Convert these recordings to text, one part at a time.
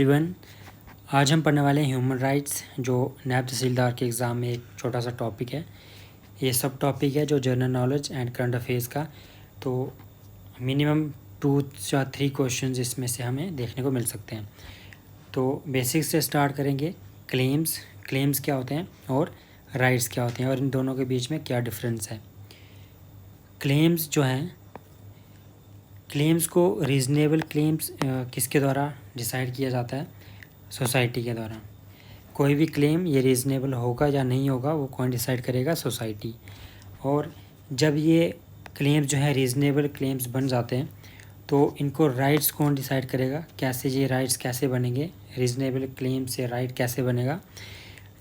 Everyone, आज हम पढ़ने वाले हैं ह्यूमन राइट्स, जो नैब तहसीलदार के एग्ज़ाम में एक छोटा सा टॉपिक है। ये सब टॉपिक है जो general knowledge and current affairs का। तो मिनिमम 2 या 3 क्वेश्चंस इसमें से हमें देखने को मिल सकते हैं। तो बेसिक से स्टार्ट करेंगे। क्लेम्स क्या होते हैं और राइट्स क्या होते हैं और इन दोनों के बीच में क्या डिफरेंस है। क्लेम्स जो हैं, क्लेम्स को रीज़नेबल क्लेम्स किसके द्वारा डिसाइड किया जाता है? सोसाइटी के द्वारा। कोई भी क्लेम ये रीज़नेबल होगा या नहीं होगा वो कौन डिसाइड करेगा? सोसाइटी। और जब ये क्लेम्स जो है रीज़नेबल क्लेम्स बन जाते हैं तो इनको राइट्स कौन डिसाइड करेगा? कैसे ये राइट्स कैसे बनेंगे? रीज़नेबल क्लेम से राइट कैसे बनेगा?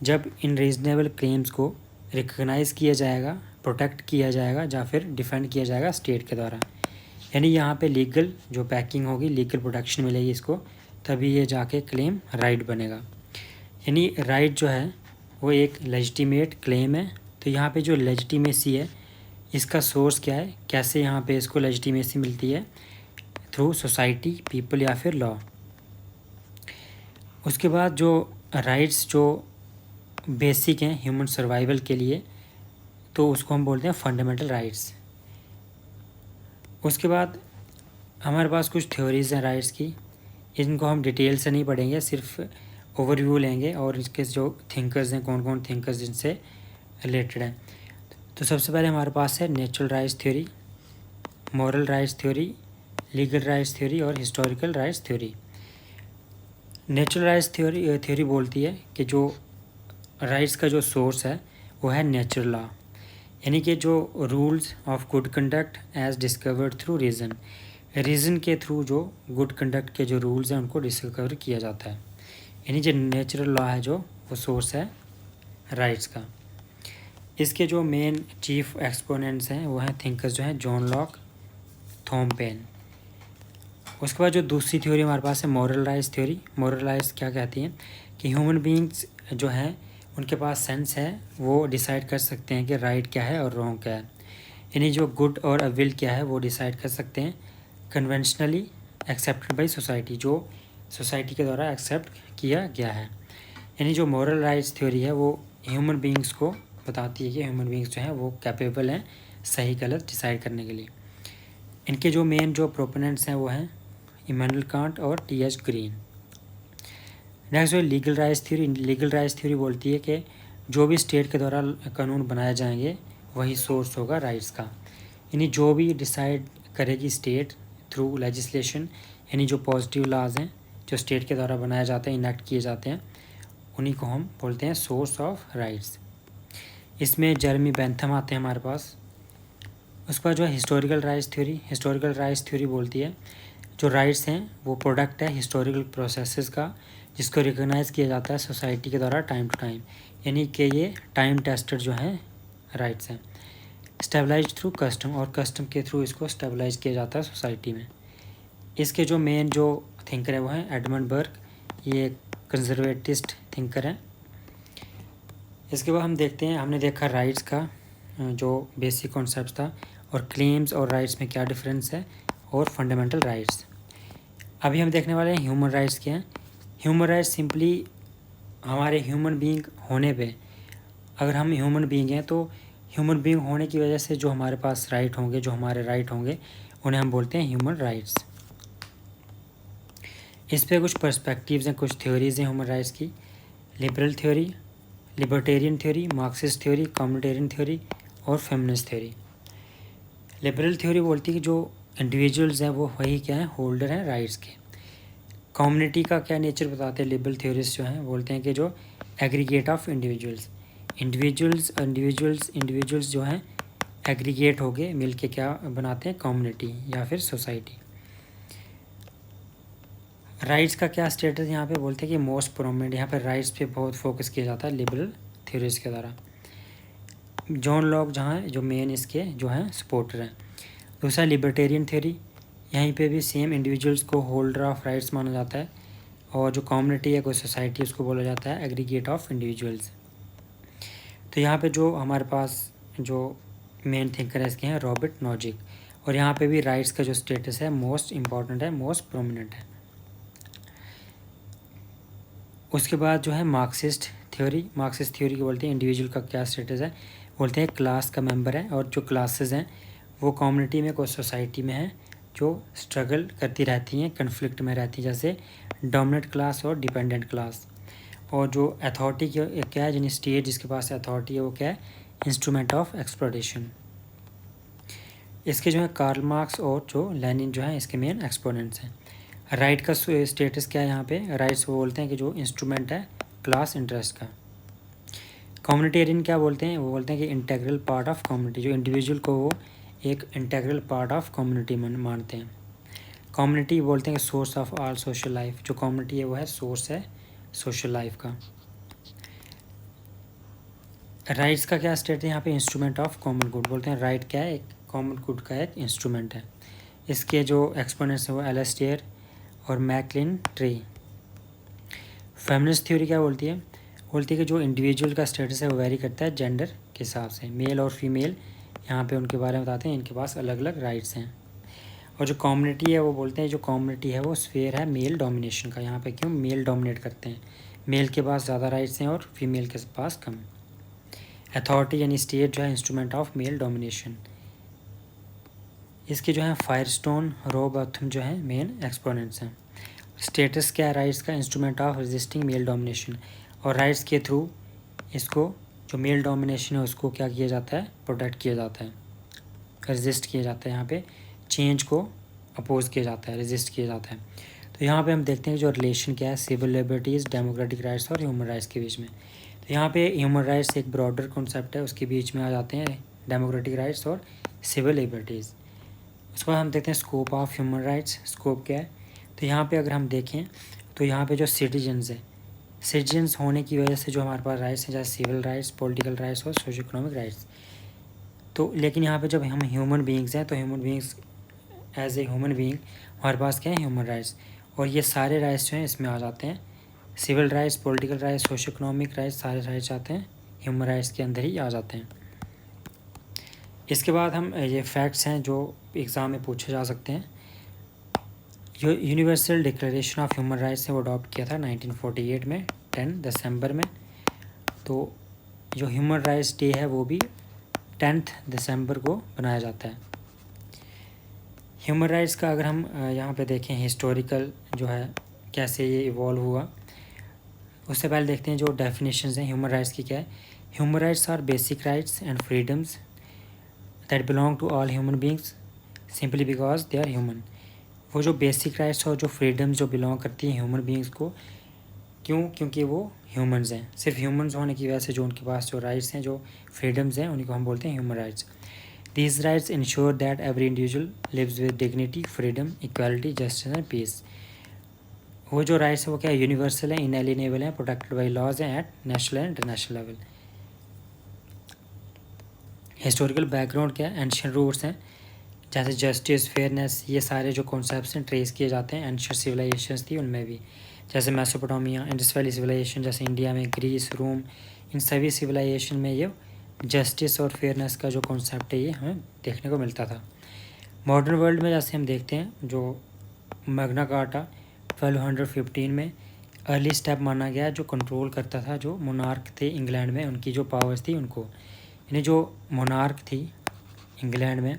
जब इन रीज़नेबल क्लेम्स को रिकग्नाइज़ किया जाएगा, प्रोटेक्ट किया जाएगा या फिर डिफेंड किया जाएगा स्टेट के द्वारा। यानी यहाँ पे लीगल जो बैकिंग होगी, लीगल प्रोटेक्शन मिलेगी इसको, तभी ये जाके क्लेम राइट बनेगा। यानी राइट जो है वो एक लेजिटिमेट क्लेम है। तो यहाँ पे जो लेजिटिमेसी है इसका सोर्स क्या है? कैसे यहाँ पे इसको लेजिटिमेसी मिलती है? थ्रू सोसाइटी, पीपल या फिर लॉ। उसके बाद जो राइट्स जो बेसिक हैं ह्यूमन सर्वाइवल के लिए, तो उसको हम बोलते हैं फंडामेंटल राइट्स। उसके बाद हमारे पास कुछ थ्योरीज़ हैं राइट्स की, इनको हम डिटेल से नहीं पढ़ेंगे, सिर्फ ओवरव्यू लेंगे और इसके जो थिंकर्स हैं, कौन कौन थिंकर्स इनसे रिलेटेड हैं। तो सबसे पहले हमारे पास है natural rights theory, moral rights theory, legal rights theory और historical rights theory. Natural rights theory बोलती है कि जो राइट्स का जो सोर्स है वो है नेचुरल लॉ, यानी कि जो rules of good conduct as discovered through reason के थ्रू जो गुड कंडक्ट के जो रूल्स हैं उनको डिस्कवर किया जाता है। यानी जो नेचुरल लॉ है जो वो सोर्स है राइट्स का। इसके जो मेन चीफ एक्सपोनेंट्स हैं वो हैं थिंकर्स जो हैं जॉन लॉक, थॉम पेन। उसके बाद जो दूसरी थ्योरी हमारे पास है moral rights theory. Moral rights क्या कहती हैं कि ह्यूमन बींग्स जो हैं उनके पास सेंस है, वो डिसाइड कर सकते हैं कि राइट क्या है और रॉन्ग क्या है। यानी जो गुड और अविल क्या है वो डिसाइड कर सकते हैं कन्वेंशनली एक्सेप्टेड बाई सोसाइटी, जो सोसाइटी के द्वारा एक्सेप्ट किया गया है। यानी जो मॉरल राइट्स थ्योरी है वो ह्यूमन बींग्स को बताती है कि ह्यूमन बींग्स जो हैं वो कैपेबल हैं सही गलत डिसाइड करने के लिए। इनके जो मेन जो प्रोपोनेंट्स हैं वो हैं इमैनुअल कांट और टी.एच. ग्रीन। नेक्स्ट जो legal rights theory. Legal rights theory बोलती है कि जो भी स्टेट के द्वारा कानून बनाए जाएंगे वही सोर्स होगा राइट्स का। यानी जो भी डिसाइड करेगी स्टेट थ्रू लेजिस्लेशन, यानी जो पॉजिटिव लॉज हैं जो स्टेट के द्वारा बनाए जाते हैं, इनेक्ट किए जाते हैं, उन्हीं को हम बोलते हैं सोर्स ऑफ राइट्स। इसमें जेरेमी बेंथम आते हैं हमारे पास। उसके बाद जो है historical rights theory. Historical rights theory बोलती है जो राइट्स हैं वो प्रोडक्ट है हिस्टोरिकल प्रोसेसेस का, जिसको रिकॉग्नाइज़ किया जाता है सोसाइटी के द्वारा टाइम टू टाइम। यानी कि ये टाइम टेस्टेड जो हैं राइट्स हैं। स्टेबलाइज थ्रू कस्टम, और कस्टम के थ्रू इसको स्टेबलाइज किया जाता है सोसाइटी में। इसके जो मेन जो थिंकर है वो हैं एडमंड बर्ग, ये कंजर्वेटिस्ट थिंकर हैं। इसके बाद हम देखते हैं, हमने देखा राइट्स का जो बेसिक कॉन्सेप्ट था और क्लेम्स और राइट्स में क्या डिफरेंस है और फंडामेंटल राइट्स। अभी हम देखने वाले हैं ह्यूमन राइट्स क्या हैं। ह्यूमन राइट्स सिंपली हमारे ह्यूमन बीइंग होने पे, अगर हम ह्यूमन बीइंग हैं तो ह्यूमन बीइंग होने की वजह से जो हमारे पास राइट होंगे, जो हमारे राइट होंगे, उन्हें हम बोलते हैं ह्यूमन राइट्स। इस पे कुछ पर्सपेक्टिव्स हैं, कुछ थ्योरीज़ हैं ह्यूमन राइट्स की। Liberal theory, libertarian theory, Marxist theory, communitarian theory और फेमिनिस्ट थ्योरी। लिबरल थ्योरी बोलती है कि जो इंडिविजुअल्स हैं वो वही क्या है, होल्डर हैं राइट्स के। कम्युनिटी का क्या नेचर बताते हैं लिबरल थ्योरिस्ट जो हैं, बोलते हैं कि जो एग्रीगेट ऑफ इंडिविजुअल्स जो हैं एग्रीगेट हो गए, मिल के क्या बनाते हैं, कम्युनिटी या फिर सोसाइटी। राइट्स का क्या स्टेटस यहाँ पे बोलते हैं कि मोस्ट प्रोमिनेंट, यहाँ पे राइट्स पे बहुत फोकस किया जाता है लिबरल थ्योरीज के द्वारा। जॉन लॉक जहाँ जो मेन इसके जो हैं सपोर्टर हैं। दूसरा लिबर्टेरियन थ्योरी, यहीं पे भी सेम इंडिविजुअल्स को होल्डर ऑफ राइट्स माना जाता है, और जो कम्युनिटी है कोई सोसाइटी उसको बोला जाता है एग्रीगेट ऑफ इंडिविजुअल्स। तो यहाँ पे जो हमारे पास जो मेन थिंकर है इसके हैं रॉबर्ट नॉजिक, और यहाँ पे भी राइट्स का जो स्टेटस है मोस्ट इम्पॉर्टेंट है, मोस्ट प्रोमिनेंट है। उसके बाद जो है मार्क्सिस्ट थ्योरी को बोलते हैं इंडिविजुअल का क्या स्टेटस है, बोलते हैं क्लास का मेंबर है, और जो क्लासेस हैं वो कम्युनिटी में कोई सोसाइटी में है जो स्ट्रगल करती रहती हैं, कन्फ्लिक्ट में रहती हैं, जैसे डोमिनेंट क्लास और डिपेंडेंट क्लास। और जो अथॉरिटी क्या है, जिन स्टेट जिसके पास अथॉरिटी है वो क्या है, इंस्ट्रूमेंट ऑफ एक्सप्लॉयटेशन। इसके जो है कार्ल मार्क्स और जो लेनिन जो है इसके मेन एक्सपोनेंट्स हैं। राइट का स्टेटस क्या है यहाँ पे, राइट्स वो बोलते हैं कि जो इंस्ट्रूमेंट है क्लास इंटरेस्ट का। कम्युनिटेरियन क्या बोलते हैं, वो बोलते हैं कि इंटेग्रल पार्ट ऑफ कम्युनिटी, जो इंडिविजुअल को वो एक इंटेग्रल पार्ट ऑफ कम्युनिटी मानते हैं। कम्युनिटी बोलते हैं कि source of all social life, जो कम्युनिटी है वो है सोर्स है सोशल लाइफ का। राइट्स का क्या स्टेट है यहाँ पे, इंस्ट्रूमेंट ऑफ कॉमन गुड, बोलते हैं राइट क्या है, एक कॉमन गुड का एक इंस्ट्रूमेंट है। इसके जो एक्सपोनेंट्स हैं वो एलेस्टियर और मैकलिन ट्री। फेमिनिस्ट थ्योरी क्या बोलती है, बोलती है कि जो इंडिविजुअल का स्टेटस है वो वेरी करता है जेंडर के हिसाब से, मेल और फीमेल यहाँ पे उनके बारे में बताते हैं, इनके पास अलग अलग राइट्स हैं। और जो कम्युनिटी है वो बोलते हैं जो कम्युनिटी है वो स्फेयर है मेल डोमिनेशन का, यहाँ पे क्यों मेल डोमिनेट करते हैं, मेल के पास ज़्यादा राइट्स हैं और फीमेल के पास कम। अथॉरिटी यानी स्टेट जो है इंस्ट्रूमेंट ऑफ मेल डोमिनेशन। इसके जो है फायरस्टोन रोबोथम जो है मेन एक्सपोनेंट्स हैं। स्टेटस क्या है राइट्स का, instrument of resisting male domination, और राइट्स के थ्रू इसको जो मेल डोमिनेशन है उसको क्या किया जाता है, प्रोटेक्ट किया जाता है, रेजिस्ट किया जाता है, यहाँ पे चेंज को अपोज किया जाता है, रेजिस्ट किया जाता है। तो यहाँ पे हम देखते हैं कि जो रिलेशन क्या है सिविल लिबर्टीज़, डेमोक्रेटिक राइट्स और ह्यूमन राइट्स के बीच में। तो यहाँ पे ह्यूमन राइट्स एक ब्रॉडर कॉन्सेप्ट है, उसके बीच में आ जाते हैं डेमोक्रेटिक राइट्स और सिविल लिबर्टीज़। उसके बाद हम देखते हैं scope of human rights, scope क्या है। तो यहाँ पे अगर हम देखें तो यहाँ पे जो सिटीजन्स है, सिटीजन्स होने की वजह से जो हमारे पास राइट्स हैं, जैसे सिविल राइट्स, पॉलिटिकल राइट्स और सोशो इकोनॉमिक राइट्स। तो लेकिन यहाँ पे जब हम ह्यूमन बीइंग्स हैं तो human beings as a human being हमारे पास क्या है, ह्यूमन राइट्स, और ये सारे राइट्स जो हैं इसमें आ जाते हैं, civil rights, political rights, socio economic rights, सारे राइट्स आते हैं ह्यूमन राइट्स के अंदर ही आ जाते हैं। इसके बाद हम ये फैक्ट्स हैं जो एग्ज़ाम में पूछे जा सकते हैं। जो universal declaration of human rights है वो अडॉप्ट किया था 1948 में 10 दिसंबर में। तो जो ह्यूमन राइट्स डे है वो भी 10 दिसंबर को बनाया जाता है। ह्यूमन राइट्स का अगर हम यहाँ पे देखें हिस्टोरिकल जो है कैसे ये इवॉल्व हुआ, उससे पहले देखते हैं जो डेफिनेशंस हैं ह्यूमन राइट्स की क्या है। Human rights are basic rights and freedoms that belong to all human beings simply because they are human. वो जो बेसिक राइट्स और जो फ्रीडम्स जो बिलोंग करती हैं ह्यूमन बींग्स को, क्यों, क्योंकि वो ह्यूमंस हैं, सिर्फ ह्यूमंस होने की वजह से जो उनके पास जो राइट्स हैं, जो फ्रीडम्स हैं, उन्हीं को हम बोलते हैं human rights. These rights ensure that every individual lives with dignity, freedom, equality, justice and peace. वो जो राइट्स है वो क्या यूनिवर्सल है, इनएलिनेबल है, प्रोटेक्टेड बाई लॉज हैं at national and international level. Historical background क्या है, एंशियंट रूट्स हैं, जैसे जस्टिस, फेयरनेस, ये सारे जो कॉन्सेप्ट्स हैं ट्रेस किए जाते हैं एंशियंट सिविलाइजेशंस थी उनमें भी, जैसे मेसोपोटामिया, इंडस वैली सिविलाइजेशन, जैसे इंडिया में ग्रीस, रोम, इन सभी सिविलाइजेशन में ये जस्टिस और फेयरनेस का जो कॉन्सेप्ट है ये हमें देखने को मिलता था। मॉडर्न वर्ल्ड में जैसे हम देखते हैं जो मैग्ना कार्टा 1215 में अर्ली स्टेप माना गया जो कंट्रोल करता था जो मोनार्क थे इंग्लैंड में, उनकी जो पावर्स थी उनको, यानी जो मोनार्क थी इंग्लैंड में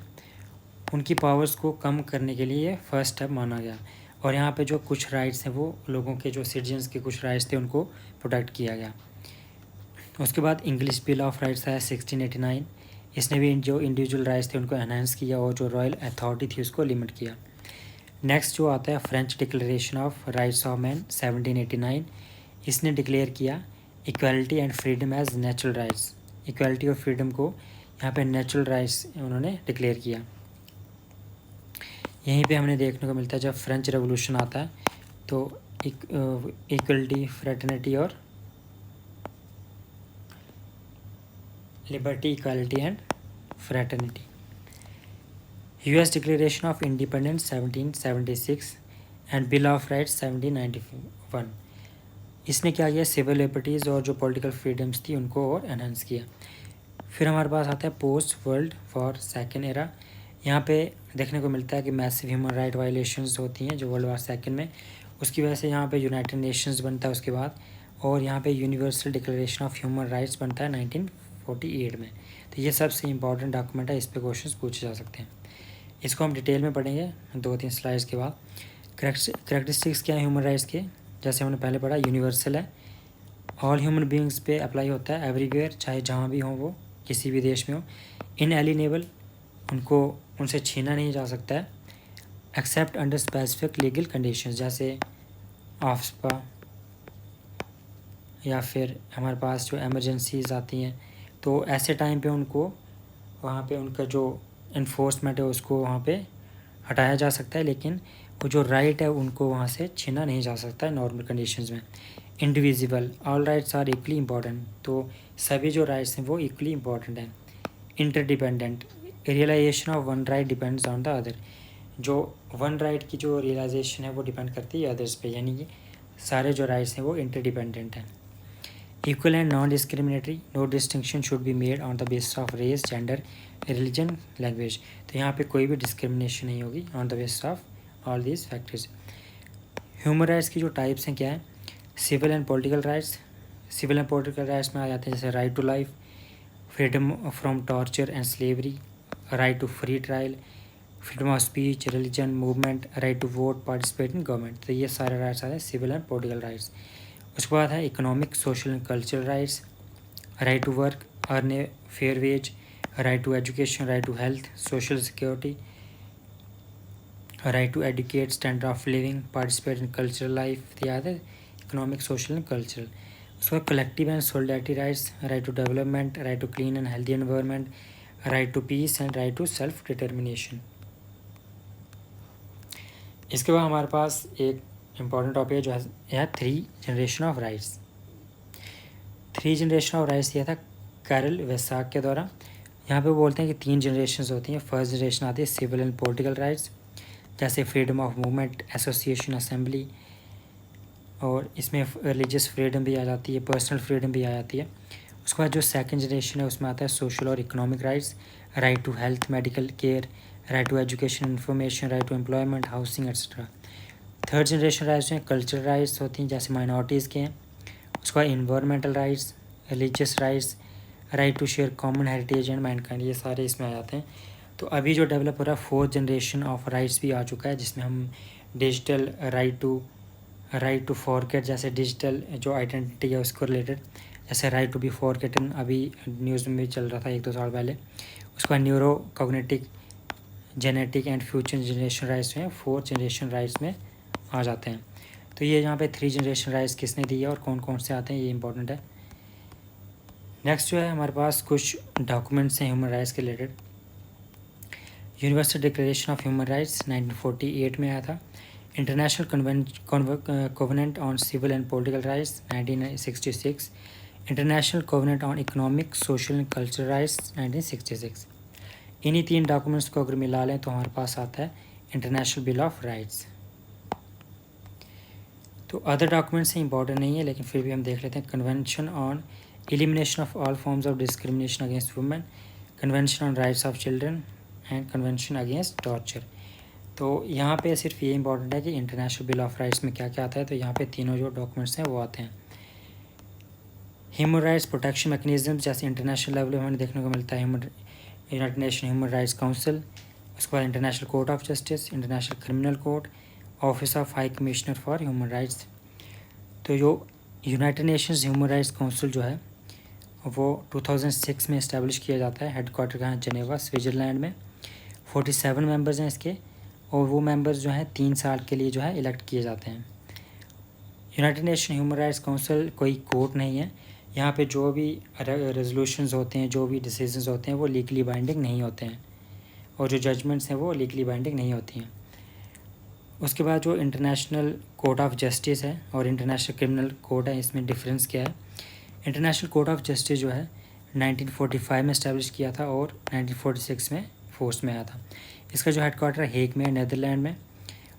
उनकी पावर्स को कम करने के लिए फर्स्ट स्टेप माना गया। और यहाँ पे जो कुछ राइट्स हैं वो लोगों के जो सिटीजन्स के कुछ राइट्स थे उनको प्रोटेक्ट किया गया। उसके बाद इंग्लिश बिल ऑफ राइट्स आया 1689, इसने भी जो इंडिविजुअल राइट्स थे उनको एनहांस किया और जो रॉयल अथॉरिटी थी उसको लिमिट किया। नेक्स्ट जो आता है French declaration of rights of man 1789, इसने डिक्लेयर किया equality and freedom as natural rights, equality और फ्रीडम को यहाँ पे नेचुरल राइट्स उन्होंने डिक्लेयर किया। यहीं पे हमने देखने को मिलता है जब फ्रेंच रेवोल्यूशन आता है तो इक्वलिटी, फ्रेटर्निटी और liberty, equality and fraternity. US declaration of independence 1776 and bill of rights 1791, इसने क्या किया सिविल लिबर्टीज़ और जो पॉलिटिकल फ्रीडम्स थी उनको और एनहांस किया। फिर हमारे पास आता है post world war second era, यहाँ पे देखने को मिलता है कि मैसिव ह्यूमन राइट वायलेशंस होती हैं जो वर्ल्ड वार सेकेंड में, उसकी वजह से यहाँ पे यूनाइटेड नेशंस बनता है उसके बाद, और यहाँ पे universal declaration of human rights बनता है 1948 में। तो ये सबसे इम्पॉर्टेंट डॉक्यूमेंट है, इस पे क्वेश्चंस पूछे जा सकते हैं। इसको हम डिटेल में पढ़ेंगे 2-3 स्लाइड्स के बाद। करेक्टरिस्टिक्स क्या है ह्यूमन राइट्स के, जैसे हमने पहले पढ़ा, यूनिवर्सल है, ऑल ह्यूमन बींग्स पे अप्लाई होता है एवरीवेयर, चाहे जहाँ भी हों वो, किसी भी देश में हो। इनएलिनेबल, उनको उनसे छीना नहीं जा सकता है, accept under specific legal conditions, जैसे आफ्सपा या फिर हमारे पास जो एमरजेंसीज आती हैं, तो ऐसे टाइम पे उनको वहाँ पे उनका जो इन्फोर्समेंट है उसको वहाँ पे हटाया जा सकता है, लेकिन वो जो राइट है उनको वहाँ से छीना नहीं जा सकता है नॉर्मल कंडीशंस में। Indivisible, all rights are equally important, तो सभी जो राइट्स हैं वो इक्वली इम्पॉर्टेंट हैं। Interdependent, realization of one right depends on the other, जो वन राइट की जो रियलाइजेशन है वो डिपेंड करती है अदर्स पे, यानी कि सारे जो राइट्स हैं वो इंटरडिपेंडेंट हैं। Equal and non discriminatory, no distinction should be made on the basis of race, gender, religion, language, तो यहाँ पे कोई भी डिस्क्रिमिनेशन नहीं होगी on the basis of all these factors. Human rights की जो टाइप्स हैं क्या है, civil and political rights, civil and political rights में आ जाते हैं जैसे right to life, freedom from torture and slavery, right to free trial, freedom of speech, religion, movement, right to vote, participate in government, तो ये सारे rights आते हैं सिविल एंड पॉलिटिकल राइट्स। उसके बाद है economic, social and cultural rights, right to work, earn a fair wage, right to education, right to health, social security, right to educate, standard of living, participate in cultural life, याद है economic, social and cultural. उसके बाद collective and solidarity rights, right to development, right to clean and healthy environment, right to peace and right to self determination. इसके बाद हमारे पास एक important topic जो है 3 generation of rights. 3 generation of rights दिया था कैरल वेसाक के द्वारा। यहाँ पे बोलते हैं कि 3 जनरेशन होती हैं। फर्स्ट जनरेशन आती है सिविल एंड पॉलिटिकल राइट्स, जैसे freedom of movement, association, assembly, और इसमें रिलीजियस फ्रीडम भी आ जाती है, पर्सनल फ्रीडम भी आ जाती है। उसके बाद जो सेकंड जनरेशन है उसमें आता है सोशल और economic rights, right to health, medical care, right to education, information, right to employment, housing etcetera. Third generation rights हैं कल्चरल राइट्स होती हैं, जैसे माइनॉरिटीज़ के हैं। उसके बाद environmental rights, religious rights, right to share common heritage and mankind, ये सारे इसमें आ जाते हैं। तो अभी जो डेवलप हो रहा है 4th जनरेशन ऑफ राइट्स भी आ चुका है, जिसमें हम डिजिटल राइट टू फॉरगेट, जैसे डिजिटल जो आइडेंटिटी है उसको रिलेटेड, जैसे राइट टू बी फॉरगेटन अभी न्यूज़ में भी चल रहा था 1-2 साल पहले। उसके बाद neuro cognitive, genetic and future generation rights में 4th जनरेशन राइट्स में आ जाते हैं। तो ये यहाँ पे 3 जनरेशन राइट्स किसने दी है और कौन कौन से आते हैं, ये इंपॉर्टेंट है। नेक्स्ट जो है हमारे पास कुछ डॉक्यूमेंट्स हैं ह्यूमन राइट्स के related. Universal declaration of human rights 1948 में आया था। International covenant on civil and political rights 1966, international covenant on economic, social and cultural rights 1966। इन्हीं 3 डॉक्यूमेंट्स को अगर मिला लें तो हमारे पास आता है इंटरनेशनल बिल ऑफ राइट्स। तो अदर डॉक्यूमेंट्स हैं, इंपॉर्टेंट नहीं है, लेकिन फिर भी हम देख लेते हैं। Convention on elimination of all forms of discrimination against women, convention on rights of children and convention against torture. तो यहाँ पे सिर्फ ये इंपॉर्टेंट है कि इंटरनेशनल बिल ऑफ राइट्स में क्या क्या आता है, तो यहाँ पे तीनों जो डॉक्यूमेंट्स हैं वो आते हैं। ह्यूमन राइट्स प्रोटेक्शन मैकेनिज्म, जैसे इंटरनेशनल लेवल में हमें देखने को मिलता है United nation human rights council, उसके बाद international court of justice, international criminal court, office of high commissioner for human rights. तो जो United Nations human rights council जो है वो 2006 में इस्टेब्लिश किया जाता है। हेडक्वार्टर कहाँ, जनेवा, स्विट्ज़रलैंड में। 47 मेंबर्स हैं इसके, और वो मेंबर्स जो हैं 3 साल के लिए जो है इलेक्ट किए जाते हैं। United nation human rights council कोई कोर्ट नहीं है। यहाँ पे जो भी रेजोल्यूशंस होते हैं, जो भी डिसीजंस होते हैं वो लीगली बाइंडिंग नहीं होते हैं, और जो जजमेंट्स हैं वो लीगली बाइंडिंग नहीं होती हैं। उसके बाद जो इंटरनेशनल कोर्ट ऑफ जस्टिस है और इंटरनेशनल क्रिमिनल कोर्ट है, इसमें डिफरेंस क्या है। इंटरनेशनल कोर्ट ऑफ जस्टिस जो है 1945 में इस्टेब्लिश किया था और 1946 में फोर्स में आया था। इसका जो हेडक्वार्टर हेग में, नेदरलैंड में,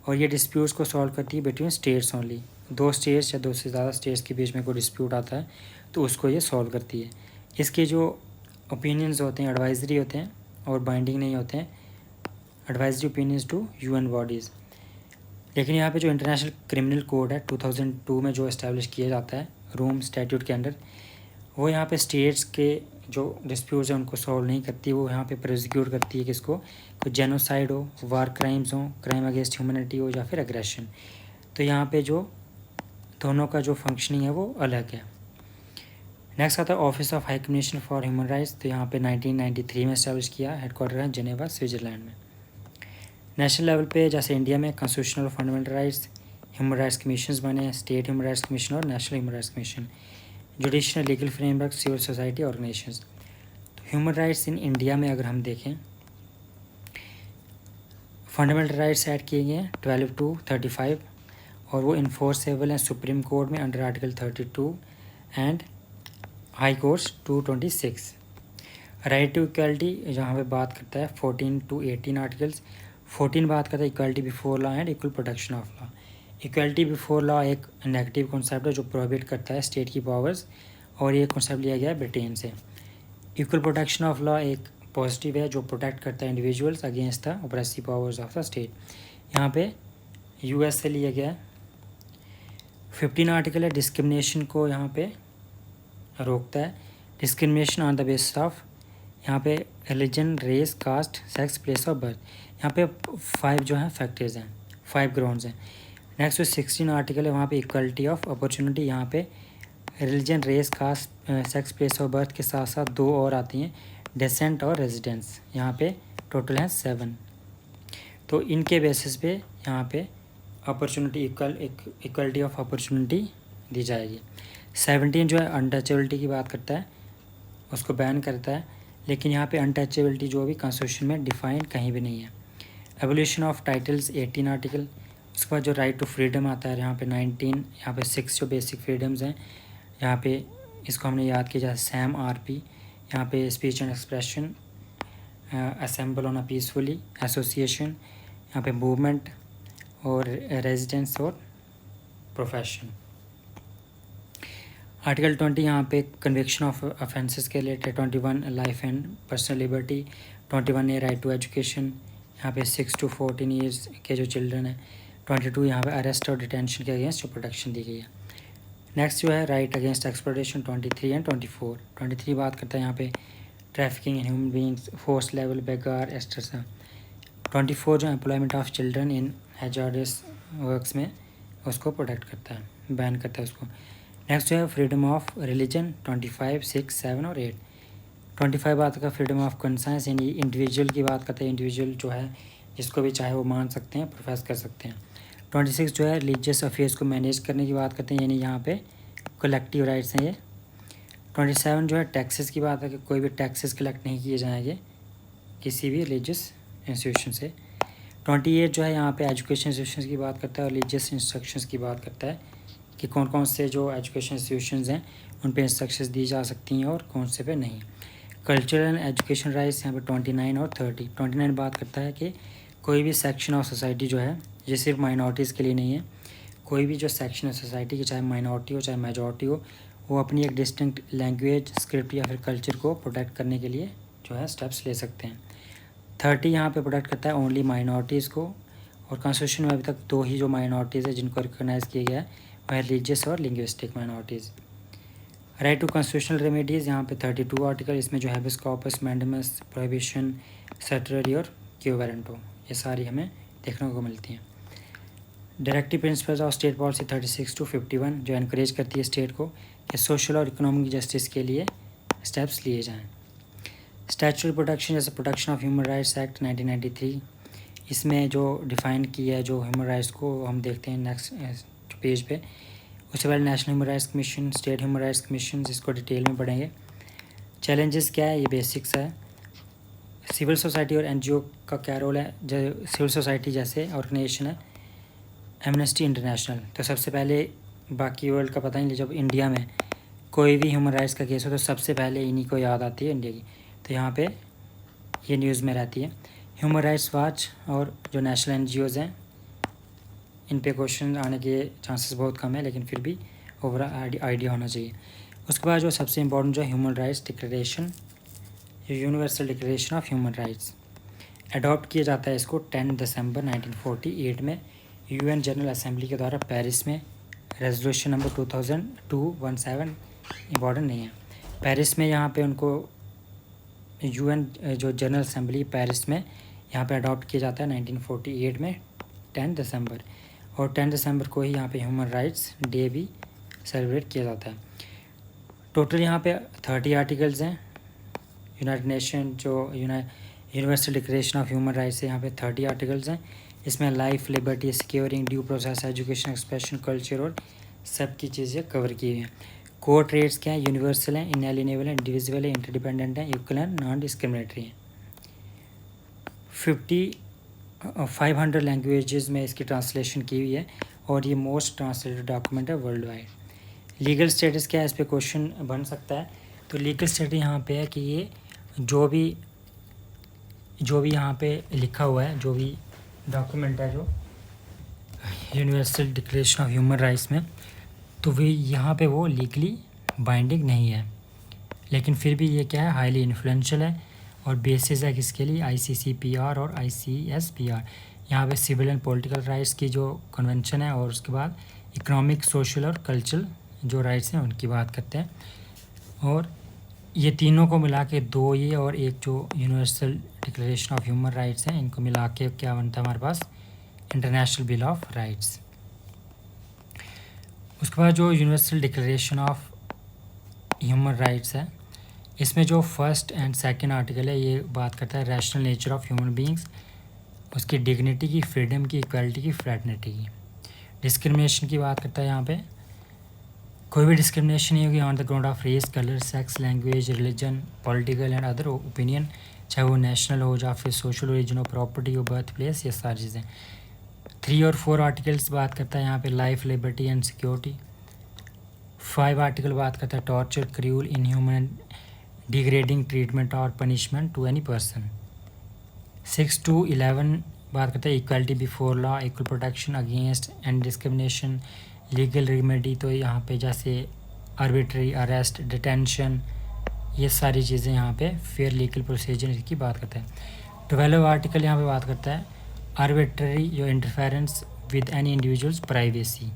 और ये डिस्प्यूट्स को सॉल्व करती है बिटवीन स्टेट्स ओनली। 2 स्टेट्स या 2 से ज़्यादा स्टेट्स के बीच में कोई डिस्प्यूट आता है तो उसको ये सॉल्व करती है। इसके जो ओपिनियंस होते हैं एडवाइजरी होते हैं और बाइंडिंग नहीं होते हैं। Advisory opinions to UN bodies. लेकिन यहाँ पे जो इंटरनेशनल क्रिमिनल कोड है 2002 में जो इस्टेब्लिश किया जाता है रोम स्टैट्यूट के अंडर, वो यहाँ पे स्टेट्स के जो डिस्प्यूट्स हैं उनको सॉल्व नहीं करती, वो यहाँ पे प्रोसिक्यूट करती है किसको, कोई जेनोसाइड हो, वार क्राइम्स हो, क्राइम अगेंस्ट ह्यूमैनिटी हो या फिर एग्रेशन। तो यहाँ पे जो दोनों का जो फंक्शनिंग है वो अलग है। नेक्स्ट आता है office of high commission for human rights. तो यहाँ पे 1993 में इस्टेब्लिश किया, हेडक्वार्टर है जेनेवा स्विट्ज़रलैंड में। नेशनल लेवल पे जैसे इंडिया में constitutional fundamental rights human rights commissions बने हैं, स्टेट ह्यूमन राइट्स कमीशन और national human rights commission, judicial legal framework, civil society organisations. तो ह्यूमन राइट्स इन इंडिया में अगर हम देखें, फंडामेंटल राइट्स ऐड किए गए हैं 12 to 35 और वो इन्फोर्सेबल हैं सुप्रीम कोर्ट में under article 32 and high courts 226। Right to equality जहाँ पे बात करता है 14 to 18 आर्टिकल्स। 14 बात करता है equality before law and equal protection of law. Equality before law एक नेगेटिव कॉन्सेप्ट है जो प्रोहिबिट करता है स्टेट की पावर्स, और ये कॉन्सेप्ट लिया गया है ब्रिटेन से। इक्वल प्रोटेक्शन ऑफ लॉ एक पॉजिटिव है जो प्रोटेक्ट करता है individuals against the oppressive powers of the state. यहाँ पे यूएस से लिया गया है। 15 आर्टिकल है डिस्क्रिमिनेशन को यहाँ पे रोकता है, discrimination on the basis of यहाँ पे religion, race, caste, sex, place of birth. यहाँ पे 5 जो हैं फैक्टर्स हैं, 5 ग्राउंड्स हैं। नेक्स्ट जो 16 आर्टिकल है वहाँ पे इक्वलिटी ऑफ अपॉर्चुनिटी, यहाँ पे religion, race, caste, sex, place of birth के साथ साथ 2 और आती हैं, डेसेंट और रेजिडेंस। यहाँ पे टोटल हैं 7। तो इनके बेसिस पे यहाँ पे अपॉर्चुनिटी इक्वलिटी ऑफ अपॉर्चुनिटी दी जाएगी। 17 जो है अनटचेबिलिटी की बात करता है, उसको बैन करता है, लेकिन यहाँ पे अनटचेबिलिटी जो भी कॉन्स्टिट्यूशन में डिफाइंड कहीं भी नहीं है। Evolution of titles 18 article. उसके बाद जो राइट टू फ्रीडम आता है यहाँ पे 19, यहाँ पे 6 जो बेसिक फ्रीडम्स हैं, यहाँ पे इसको हमने याद किया जाए सैम आरपी। यहाँ पे speech and expression, assemble on a peacefully, association, यहाँ पे मूवमेंट और रेजिडेंस और प्रोफेशन। आर्टिकल 20 यहाँ पे कन्विक्शन ऑफ ऑफेंसेस के related. 21 life and personal liberty. 21 A right to education, यहाँ पे 6 to 14 ईयर्स के जो चिल्ड्रन हैं। 22 यहाँ पे अरेस्ट और डिटेंशन के अगेंस्ट जो प्रोटेक्शन दी गई है। नेक्स्ट जो है राइट अगेंस्ट एक्सप्लॉयटेशन 23 एंड 24। 23 बात करता है यहाँ पे trafficking in human beings, force लेवल, बेगार, एस्ट्रेसा। 24 जो employment of children in hazardous works में उसको प्रोटेक्ट करता है, बैन करता है उसको। नेक्स्ट जो है फ्रीडम ऑफ रिलीजन 25, 6, 7 और 8। 25 बात का फ्रीडम ऑफ कंसाइंस, यानी इंडिविजुअल की बात करते हैं, इंडिविजुअल जो है जिसको भी चाहे वो मान सकते हैं, प्रोफेस कर सकते हैं। 26 जो है रिलीजियस अफेयर्स को मैनेज करने की बात करते हैं, यानी यहाँ पे कलेक्टिव राइट्स हैं ये। 27 जो है टैक्सेस की बात है कि कोई भी टैक्सेस कलेक्ट नहीं किए जाएंगे किसी भी रिलीजियस इंस्टीट्यूशन से। 28 जो है यहाँ पे एजुकेशन इंस्टीट्यूशन की बात करता है और रिलीजियस इंस्ट्रक्शंस की बात करता है कि कौन कौन से जो एजुकेशन इंस्टीट्यूशंस हैं उन पे इंस्ट्रक्शंस दी जा सकती हैं और कौन से पे नहीं। कल्चरल एंड एजुकेशन राइट्स यहाँ पे 29 और 30। 29 बात करता है कि कोई भी सेक्शन ऑफ सोसाइटी जो है, ये सिर्फ माइनॉरिटीज़ के लिए नहीं है, कोई भी जो सेक्शन है सोसाइटी की, चाहे माइनॉरिटी हो चाहे मेजॉरिटी हो, वो अपनी एक डिस्टिंक्ट लैंग्वेज, स्क्रिप्ट या फिर कल्चर को प्रोटेक्ट करने के लिए जो है स्टेप्स ले सकते हैं। 30 यहाँ पे प्रोटेक्ट करता है ओनली माइनॉरिटीज़ को, और कॉन्स्टिट्यूशन में अभी तक 2 ही जो माइनॉरिटीज़ है जिनको रिकॉग्नाइज़ किया गया है वह रिलीजियस और linguistic minorities. Right to constitutional remedies यहाँ पे 32 आर्टिकल, इसमें जो habeas corpus, mandamus, prohibition, certiorari और क्यू वारंटो, ये सारी हमें देखने को मिलती हैं। Directive principles of state policy 36 to 51 जो इनक्रेज करती है स्टेट को कि सोशल और इकोनॉमिक जस्टिस के लिए स्टेप्स लिए जाएँ। स्टैचुटरी प्रोटेक्शन जैसे protection of human rights act 1993, इसमें जो डिफ़ाइन किया है जो ह्यूमन राइट्स को, हम देखते हैं नेक्स्ट पेज पे। उसके बाद national human rights commission, state human rights commission, इसको डिटेल में पढ़ेंगे। चैलेंजेस क्या है, ये बेसिक्स है। सिविल सोसाइटी और एनजीओ का क्या रोल है। जो सिविल सोसाइटी जैसे ऑर्गेनाइजेशन है एमनेस्टी इंटरनेशनल, तो सबसे पहले, बाकी वर्ल्ड का पता नहीं, जब इंडिया में कोई भी ह्यूमन राइट्स का केस हो तो सबसे पहले इन्हीं को याद आती है इंडिया की, तो यहाँ पे ये न्यूज़ में रहती है। ह्यूमन राइट्स वॉच और जो नेशनल एनजीओज़ हैं इन पे क्वेश्चन आने के चांसेस बहुत कम है, लेकिन फिर भी ओवरऑल आइडिया होना चाहिए। उसके बाद जो सबसे इम्पोर्टेंट जो human rights declaration, universal declaration of human rights, adopt किया जाता है इसको 10 दिसंबर 1948 में यूएन जनरल असेंबली के द्वारा पेरिस में रेजोल्यूशन नंबर 2217 इम्पॉर्टेंट नहीं है। पेरिस में यहाँ पे उनको यूएन जो जनरल असेंबली पेरिस में यहाँ पे अडॉप्ट किया जाता है 1948 में 10 दिसंबर, और 10 दिसंबर को ही यहाँ पे ह्यूमन राइट्स डे भी सेलिब्रेट किया जाता है। टोटल यहाँ पे 30 आर्टिकल्स हैं। यूनाइटेड नेशन जो universal declaration of human rights है, यहाँ पे 30 आर्टिकल्स हैं। इसमें life, liberty, securing, due process, education, expression, culture और सब की चीज़ें कवर की हुई हैं। कोर ट्रेड्स क्या है? यूनिवर्सल हैं, इनएलिनेबल हैं, इंडिविजुअल है, इंटरडिपेंडेंट हैं, इक्वल हैं, नॉन डिस्क्रिमिनेटरी हैं। 500 लैंग्वेजेस में इसकी ट्रांसलेशन की हुई है और ये मोस्ट ट्रांसलेटेड डॉक्यूमेंट है वर्ल्ड वाइड। लीगल स्टेटस क्या है, इस पर क्वेश्चन बन सकता है। तो लीगल स्टेटस यहाँ पे है कि ये जो भी यहाँ पे लिखा हुआ है, जो भी डॉक्यूमेंट है जो universal declaration of human rights में, तो वे यहाँ पे वो लीगली बाइंडिंग नहीं है, लेकिन फिर भी ये क्या है, हाईली इन्फ्लुएंशियल है और बेसिस है किसके लिए, ICCPR और ICSPR। यहाँ पे सिविल एंड पॉलिटिकल राइट्स की जो कन्वेंशन है और उसके बाद इकोनॉमिक, सोशल और कल्चरल जो राइट्स हैं उनकी बात करते हैं। और ये तीनों को मिला के 2 ये और एक जो universal declaration of human rights हैं, इनको मिला के क्या बनता है हमारे पास, इंटरनेशनल बिल ऑफ राइट्स। उसके बाद जो universal declaration of human rights है, इसमें जो फर्स्ट एंड सेकंड आर्टिकल है ये बात करता है rational nature of human beings, उसकी डिग्निटी की, फ्रीडम की, इक्वालिटी की, फ्रेटर्निटी की। डिस्क्रिमिनेशन की बात करता है, यहाँ पे कोई भी डिस्क्रिमिनेशन नहीं होगी on the ground of race, colour, sex, language, religion, political and other opinion, चाहे वो नेशनल हो या फिर सोशल ओरिजिन हो, प्रॉपर्टी हो, बर्थ प्लेस, ये सारी चीज़ें। 3 और 4 आर्टिकल्स बात करता है यहाँ पे life, liberty and security. 5 article बात करता है torture, cruel, inhuman, degrading treatment और punishment to any person. 6 to 11 बात करते हैं equality before law, equal protection against and discrimination, legal remedy, तो यहाँ पे जैसे आर्बिट्री अरेस्ट, डिटेंशन, ये सारी चीज़ें यहाँ पे फेयर लीगल प्रोसीजर की बात करते हैं। 12 आर्टिकल यहाँ पे बात करता है आर्बिट्री जो interference with any individual's privacy,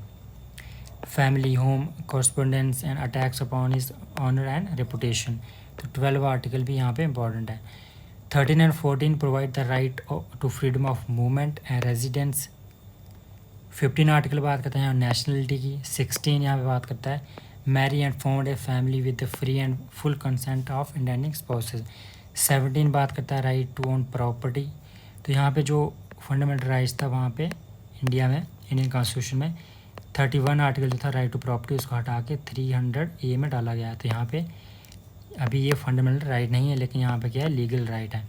family, home, correspondence and attacks upon his honour and reputation. तो 12 आर्टिकल भी यहाँ पे इंपॉर्टेंट है। 13 and 14 provide the right to freedom of movement and residence. 15 article बात करते हैं नेशनलिटी की। 16 यहाँ पे बात करता है marry and found a family with the free and full consent of intending spouses. 17 बात करता है राइट टू ओन प्रॉपर्टी। तो यहाँ पे जो फंडामेंटल राइट्स था वहाँ पे इंडिया में, इंडियन कॉन्स्टिट्यूशन में 31 आर्टिकल जो था राइट टू प्रॉपर्टी, उसको हटा के 300A में डाला गया है। तो यहाँ पे अभी ये फंडामेंटल राइट नहीं है, लेकिन यहाँ पे क्या है, लीगल राइट है।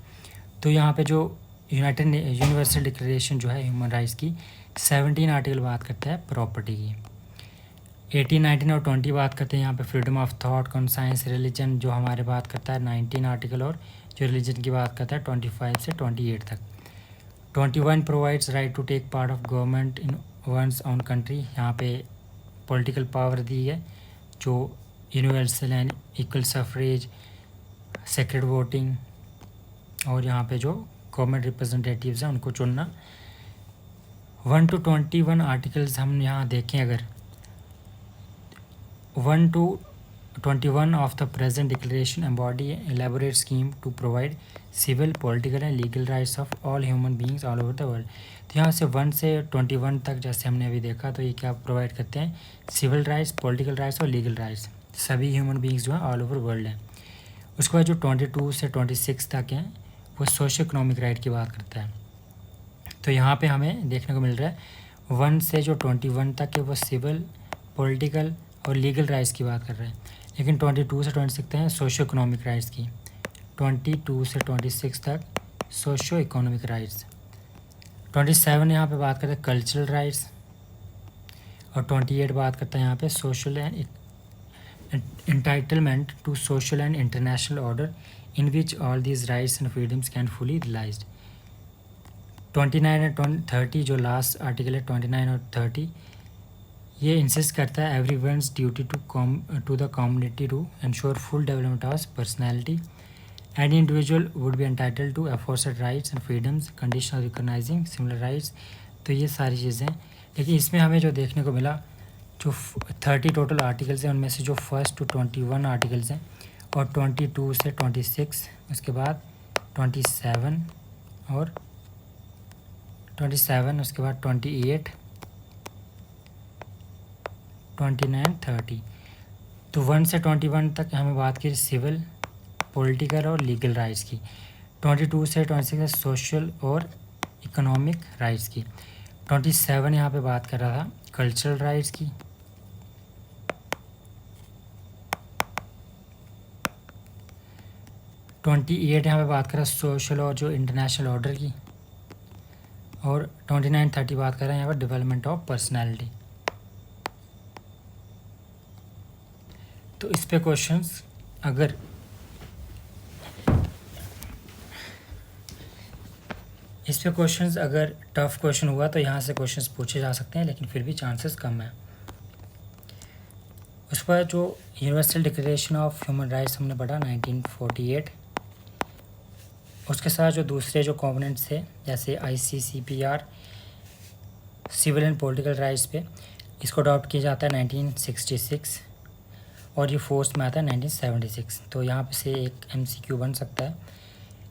तो यहाँ पे जो यूनिवर्सल डिक्लेरेशन जो है ह्यूमन राइट्स की 17 आर्टिकल बात करता है प्रॉपर्टी की। 18, 19 और 20 बात करते हैं यहाँ पे freedom of thought, conscience, religion, जो हमारे बात करता है 19 आर्टिकल, और जो रिलीजन की बात करता है 25 से 28 तक। 21 provides right to take part of government in one's own country. यहाँ पे पॉलिटिकल पावर दी है जो universal and equal suffrage, secret voting, और यहाँ पे जो गवर्नमेंट रिप्रेजेंटेटिव्स हैं उनको चुनना। 1 to 21 आर्टिकल्स हम यहाँ देखें, अगर 1 to 21 of the present declaration embody elaborate scheme to provide civil, political and legal rights of all human beings all over the world. तो यहाँ से 1 से 21 तक जैसे हमने अभी देखा, तो ये क्या प्रोवाइड करते हैं, सिविल राइट्स, पॉलिटिकल राइट्स और लीगल राइट्स, सभी ह्यूमन बीइंग्स जो हैं ऑल ओवर वर्ल्ड हैं। उसके बाद जो 22 से 26 तक हैं वो सोशो इकोनॉमिक राइट की बात करता है। तो यहाँ पे हमें देखने को मिल रहा है 1 से जो 21 तक है वो सिविल, पॉलिटिकल और लीगल राइट्स की बात कर रहे हैं, लेकिन 22 से 26 तक हैं सोशो इकोनॉमिक राइट्स की। 22 से 26 तक सोशो इकोनॉमिक राइट्स। 27 यहाँ पे बात करते हैं कल्चरल राइट्स, और 28 बात करता है यहाँ पे social and entitlement to social and international order in which all these rights and freedoms can fully realized। 29 and 30 जो लास्ट आर्टिकल है 29 और 30, ये इंसिस्ट करता है everyone's duty to the community to ensure full development of personality। Any individual would be entitled to aforesaid rights and freedoms condition of recognizing similar rights। तो ये सारी चीज़ें लेकिन इसमें हमें जो देखने को मिला, जो 30 टोटल आर्टिकल्स हैं उनमें से जो फर्स्ट टू 21 आर्टिकल्स हैं और 22 से 26, उसके बाद 27 और 27, उसके बाद 28, 29, 30। तो 1 से 21 तक हमें बात की सिविल, पॉलिटिकल और लीगल राइट्स की। 22 से 26 सोशल और इकोनॉमिक राइट्स की। 27 यहाँ पे बात कर रहा था कल्चरल राइट्स की। 28 यहाँ पे बात कर रहा है सोशल और जो इंटरनेशनल ऑर्डर की। और 29, 30 बात कर रहे हैं यहाँ पर डेवलपमेंट ऑफ पर्सनैलिटी। तो इस पे क्वेश्चंस अगर टफ क्वेश्चन हुआ तो यहाँ से क्वेश्चंस पूछे जा सकते हैं, लेकिन फिर भी चांसेस कम है। उस पर जो universal declaration of human rights हमने पढ़ा 1948, उसके साथ जो दूसरे जो कॉम्पोनेंट्स थे जैसे ICCPR civil and political rights पे, इसको अडॉप्ट किया जाता है 1966 और ये फोर्स में आता है 1976। तो यहाँ पे से एक MCQ बन सकता है।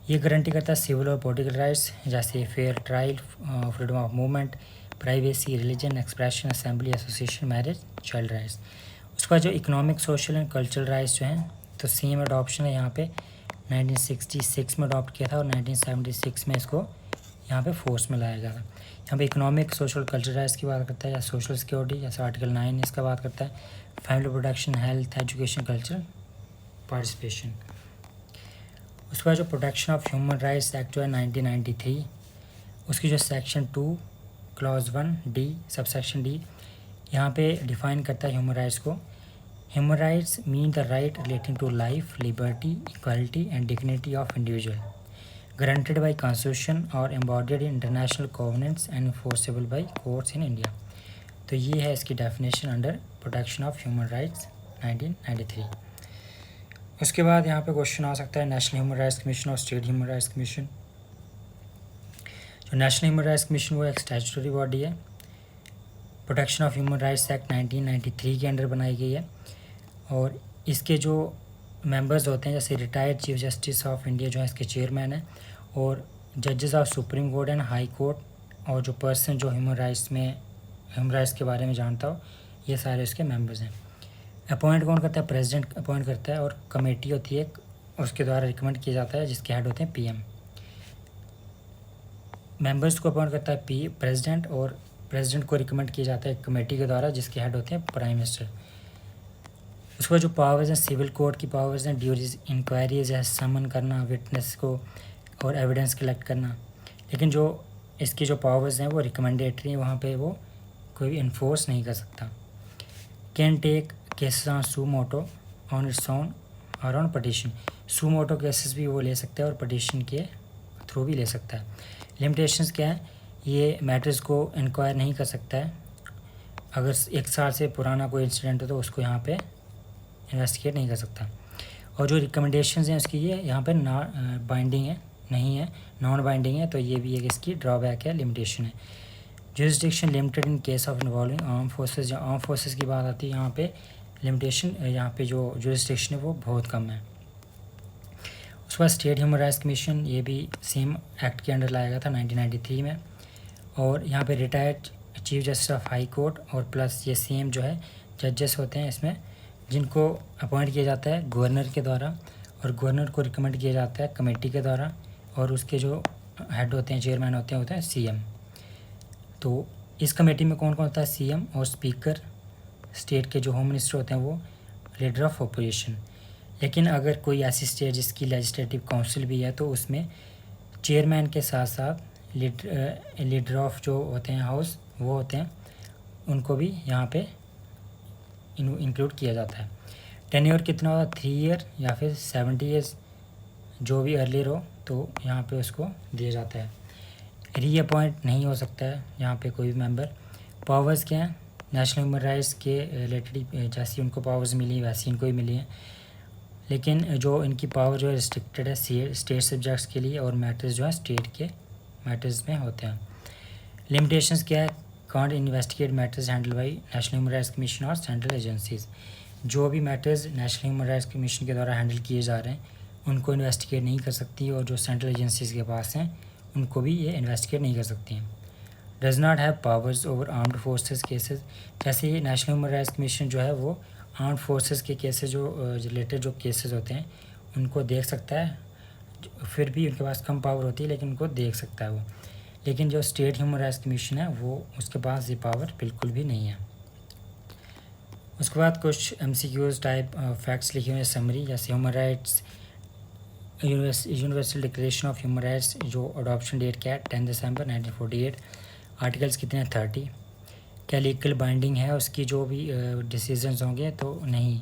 ये गारंटी करता है सिविल और पॉलिटिकल राइट्स जैसे fair trial, freedom of movement, privacy, religion, expression, assembly, association, marriage, child rights. उसका जो economic, social and cultural rights जो हैं तो सेम अडॉप्शन है यहाँ पे 1966 में अडॉप्ट किया था और 1976 में इसको यहाँ पे फोर्स में लाया गया था। यहाँ पे इकोनॉमिक, सोशल, कल्चरल राइट्स की बात करता है, या सोशल सिक्योरिटी जैसे आर्टिकल 9 इसका बात करता है, family protection, health, education, culture, participation. उसके बाद जो protection of human rights act जो है 1993, उसकी जो section 2 clause 1 D subsection D यहाँ पे डिफ़ाइन करता है ह्यूमन राइट्स को। Human rights mean the right relating to life, liberty, equality and dignity of individual, guaranteed by constitution और embodied in international covenants and enforceable by courts in India. तो ये है इसकी definition under protection of human rights 1993। उसके बाद यहाँ पे question आ सकता है नेशनल ह्यूमन राइट्स कमीशन और स्टेट ह्यूमन राइट्स कमीशन। जो नेशनल ह्यूमन राइट्स कमीशन वो एक स्टैट्यूटरी बॉडी है, protection of human rights act 1993 के अंडर बनाई गई है। और इसके जो मेंबर्स होते हैं जैसे retired chief justice of India जो है इसके चेयरमैन हैं, और जजेस of supreme court and high court, और जो पर्सन जो ह्यूमन राइट्स के बारे में जानता हो, ये सारे इसके मेंबर्स हैं। अपॉइंट कौन करता है? प्रेसिडेंट अपॉइंट करता है, और कमेटी होती है उसके द्वारा रिकमेंड किया जाता है जिसके हेड होते हैं PM। मेंबर्स को अपॉइंट करता है प्रेसिडेंट, और प्रेसिडेंट को रिकमेंड किया जाता है कमेटी के द्वारा जिसके हेड होते हैं प्राइम मिनिस्टर। उसके बाद जो पावर्स हैं सिविल कोर्ट की पावर्स हैं ड्यूरीज इंक्वायरीज है, समन करना विटनेस को और एविडेंस कलेक्ट करना। लेकिन जो इसकी जो पावर्स हैं वो रिकमेंडेटरी हैं, वहाँ पे वो कोई भी इन्फोर्स नहीं कर सकता। Can take cases on suo motu on its own और on petition. Suo motu cases भी वो ले सकता है और पटिशन के थ्रू भी ले सकता है। लिमिटेशंस क्या है? ये मैटर्स को इंक्वायर नहीं कर सकता है। अगर 1 साल से पुराना कोई इंसिडेंट हो तो उसको यहाँ पे इन्वेस्टिगेट नहीं कर सकता। और जो रिकमेंडेशंस हैं उसकी ये यहाँ पे बाइंडिंग है नहीं है, नॉन बाइंडिंग है, तो ये भी एक इसकी ड्रॉबैक है, लिमिटेशन है। Jurisdiction limited in case of involving arm forces. जहाँ आर्म फोर्सेस की बात आती है यहाँ पे लिमिटेशन, यहाँ पे जो जुरिस्डिक्शन है वो बहुत कम है। उसके बाद स्टेट ह्यूमन राइट्स कमीशन, ये भी सेम एक्ट के अंडर लाया गया था 1993 में। और यहाँ पे retired chief justice of high court और प्लस ये सेम जो है जजेस होते हैं इसमें, जिनको अपॉइंट किया जाता है गवर्नर के द्वारा, और गवर्नर को रिकमेंड किया जाता है कमेटी के द्वारा, और उसके जो हेड होते हैं चेयरमैन होते हैं CM। तो इस कमेटी में कौन कौन होता है? CM और स्पीकर, स्टेट के जो होम मिनिस्टर होते हैं वो लीडर ऑफ अपोजिशन। लेकिन अगर कोई ऐसी स्टेट जिसकी लेजिस्लेटिव काउंसिल भी है तो उसमें चेयरमैन के साथ साथ लीडर ऑफ जो होते हैं हाउस वो होते हैं, उनको भी यहाँ पे इंक्लूड किया जाता है। टेन्योर कितना होता है? 3 ईयर या फिर 70 ईयर्स, जो भी अर्लियर हो तो यहाँ पे उसको दिया जाता है। रीअपॉइंट नहीं हो सकता है यहाँ पे कोई भी मेंबर। पावर्स क्या हैं? नेशनल ह्यूमन राइट्स के रिलेटेड जैसी उनको पावर्स मिली वैसी इनको ही मिली हैं, लेकिन जो इनकी पावर जो है रिस्ट्रिक्टेड है स्टेट सब्जेक्ट्स के लिए, और मैटर्स जो है स्टेट के मैटर्स में होते हैं। लिमिटेशंस क्या है? Can't investigate matters handle by national human rights commission और सेंट्रल एजेंसीज। जो भी matters national human rights commission के द्वारा हैंडल किए जा रहे हैं उनको इन्वेस्टिगेट नहीं कर सकती, और जो सेंट्रल एजेंसीज के पास हैं उनको भी ये इन्वेस्टिगेट नहीं कर सकती हैं। Does not have powers over armed forces cases. जैसे ये नेशनल ह्यूमन राइट्स कमीशन जो है वो आर्म्ड फोर्सेस के केसेस जो रिलेटेड जो केसेस होते हैं उनको देख सकता है, फिर भी उनके पास कम पावर होती है लेकिन उनको देख सकता है वो। लेकिन जो स्टेट ह्यूमन राइट्स कमीशन है वो उसके पास ये पावर बिल्कुल भी नहीं है। उसके बाद कुछ MCQs टाइप फैक्ट्स लिखे हुए हैं समरी, जैसे human rights universal declaration of human rights जो अडॉप्शन डेट क्या है 10 दिसंबर 1948। आर्टिकल्स कितने हैं 30। क्या लीगल बाइंडिंग है उसकी, जो भी डिसीजंस होंगे तो नहीं,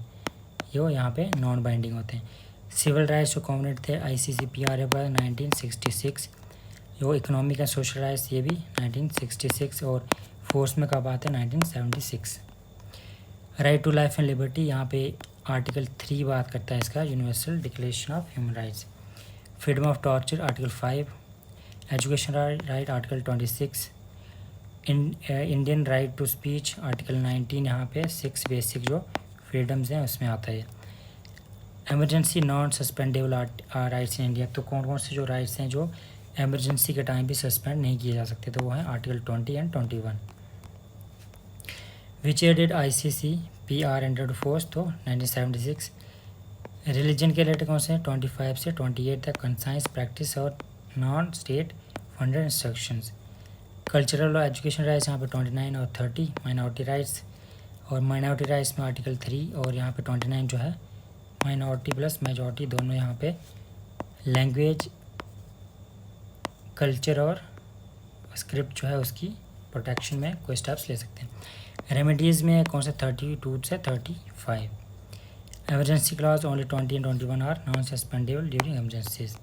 ये यहाँ पे नॉन बाइंडिंग होते हैं। सिविल राइट्स जो कॉम्पोनेंट थे ICCPR पर 1966। जो इकोनॉमिक एंड सोशल राइट्स ये भी 1966, और फोर्स में कब आते हैं 1976। Right to life and liberty, यहाँ पे आर्टिकल 3 बात करता है इसका, universal declaration of human rights. Freedom of torture article 5। Education right article 26। Indian right to speech article 19, यहाँ पे 6 बेसिक जो फ्रीडम्स हैं उसमें आता है। Emergency non suspendable rights in India, तो कौन कौन से जो राइट्स हैं जो एमरजेंसी के टाइम भी सस्पेंड नहीं किए जा सकते, तो वो हैं article 20 and 21। Which year did ICCPR enter to force, तो 1976। रिलीजन के रिलेटेड कौन से हैं 25 से 28 तक, कंसाइंस प्रैक्टिस और non state funded instructions. Cultural और एजुकेशन राइट्स यहाँ पे 29 और 30। माइनॉरिटी राइट्स, और माइनॉरिटी राइट्स में आर्टिकल 3 और यहाँ पे 29 जो है माइनॉरिटी प्लस मेजॉरिटी दोनों यहाँ पे लैंग्वेज कल्चर और स्क्रिप्ट जो है उसकी प्रोटेक्शन में कोई स्टेप्स ले सकते हैं। रेमेडीज़ में कौन से 32 से 35। Emergency clause only 20 and 21 are non suspendable during emergencies.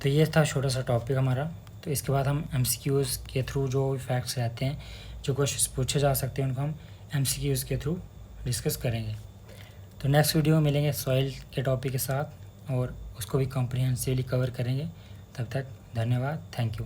तो ये था छोटा सा टॉपिक हमारा। तो इसके बाद हम MCQs के थ्रू जो भी फैक्ट्स रहते हैं, जो क्वेश्चन पूछे जा सकते हैं, उनको हम MCQs के थ्रू डिस्कस करेंगे। तो नेक्स्ट वीडियो में मिलेंगे सॉइल के टॉपिक के साथ, और उसको भी कॉम्प्रिहेंसिवली कवर करेंगे। तब तक धन्यवाद, थैंक यू।